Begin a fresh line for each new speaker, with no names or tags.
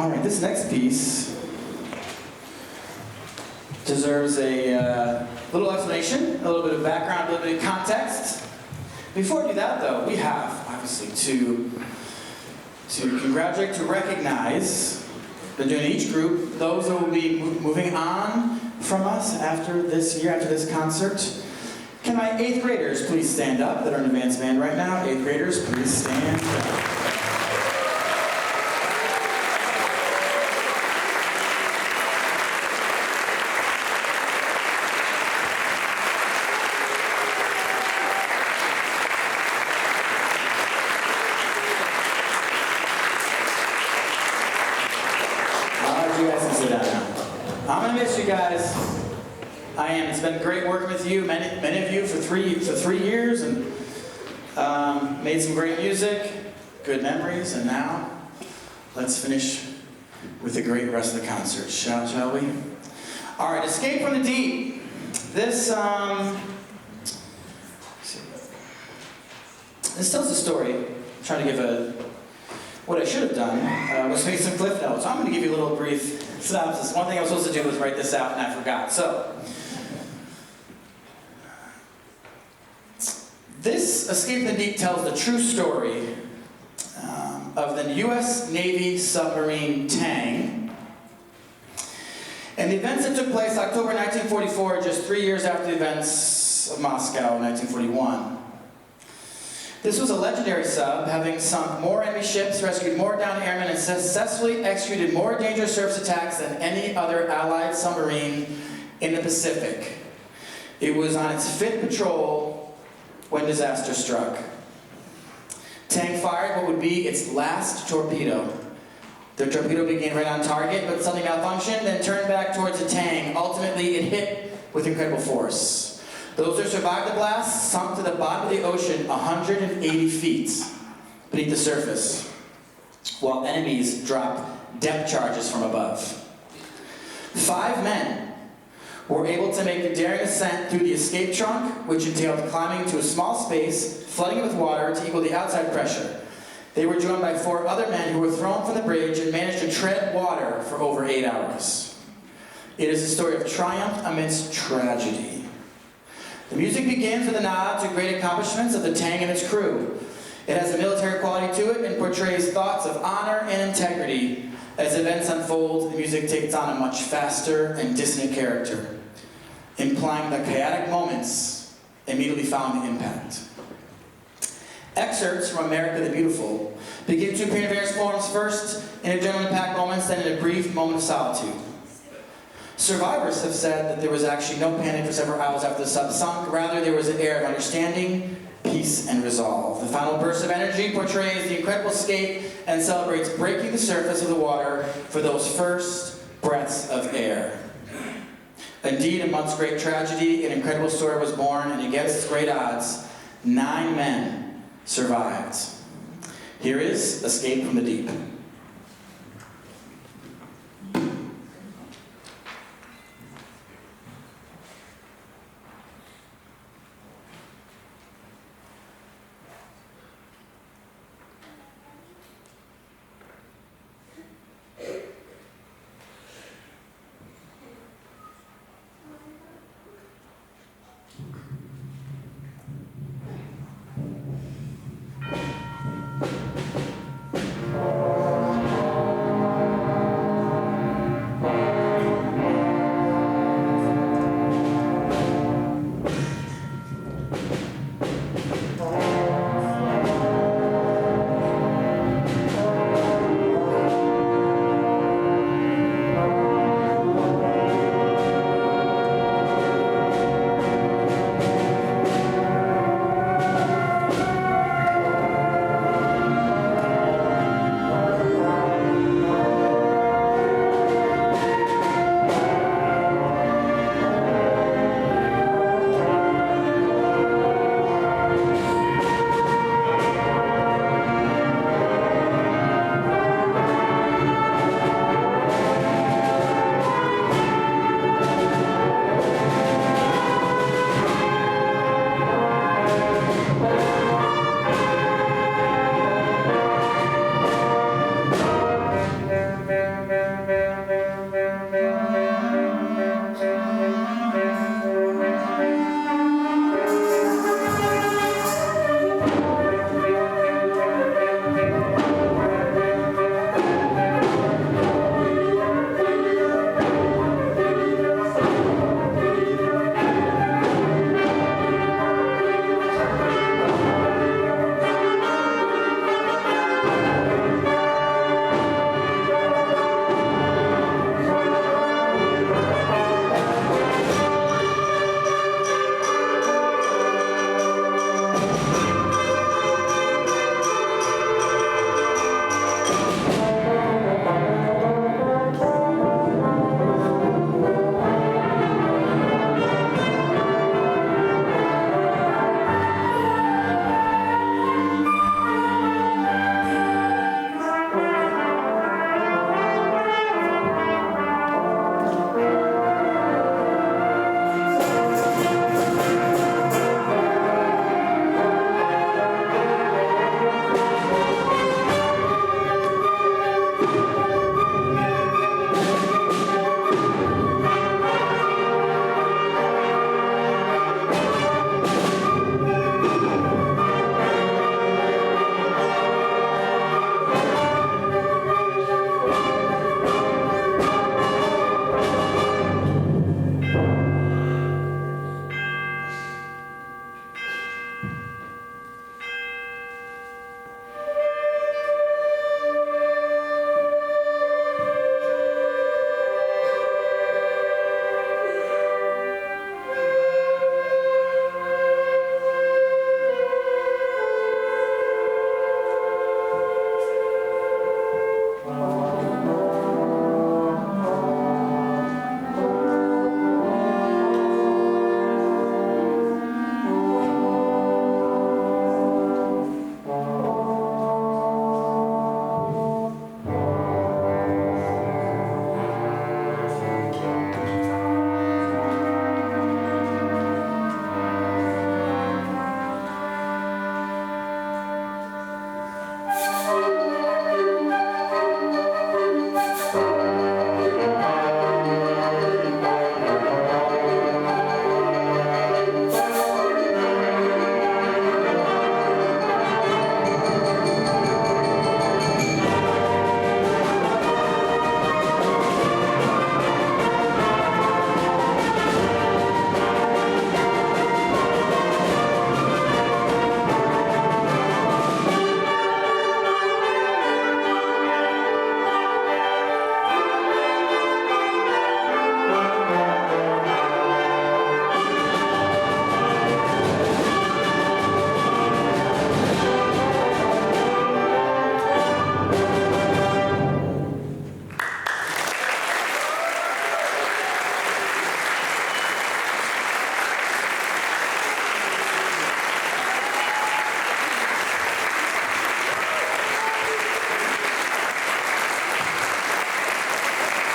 All right, this next piece deserves a little explanation, a little bit of background, a little bit of context. Before we do that, though, we have, obviously, to congratulate, to recognize that during each group, those that will be moving on from us after this year, after this concert. Can my 8th graders please stand up that are in advanced band right now? 8th graders, please stand up. You guys can sit down now. I'm gonna miss you guys. I am. It's been great working with you, many of you for three years, and made some great music, good memories, and now let's finish with the great rest of the concert, shall we? All right, Escape from the Deep. This tells a story. I'm trying to give what I should have done was make some cliff notes. I'm going to give you a little brief synopsis. One thing I was supposed to do was write this out, and I forgot. So, this Escape from the Deep tells the true story of the U.S. Navy submarine Tang, and the events that took place October 1944, just 3 years after the events of Moscow in 1941. This was a legendary sub, having sunk more enemy ships, rescued more downed airmen, and successfully executed more dangerous surface attacks than any other Allied submarine in the Pacific. It was on its 5th patrol when disaster struck. Tang fired what would be its last torpedo. The torpedo began right on target, but something malfunctioned and turned back towards the Tang. Ultimately, it hit with incredible force. Those who survived the blast sunk to the bottom of the ocean 180 feet beneath the surface, while enemies dropped depth charges from above. 5 men were able to make the daring ascent through the escape trunk, which entailed climbing to a small space, flooding it with water to equal the outside pressure. They were joined by 4 other men who were thrown from the bridge and managed to tread water for over 8 hours. It is a story of triumph amidst tragedy. The music begins with a nod to great accomplishments of the Tang and its crew. It has a military quality to it and portrays thoughts of honor and integrity. As events unfold, the music takes on a much faster and dissonant character, implying that chaotic moments immediately follow the impact. Excerpts from America the Beautiful begin to appear in various forms, first in adrenaline-packed moments, then in a brief moment of solitude. Survivors have said that there was actually no panic for several hours after the sub sunk. Rather, there was an air of understanding, peace, and resolve. The final burst of energy portrays the incredible escape and celebrates breaking the surface of the water for those first breaths of air. Indeed, amongst great tragedy, an incredible story was born, and against great odds, 9 men survived. Here is Escape from the Deep.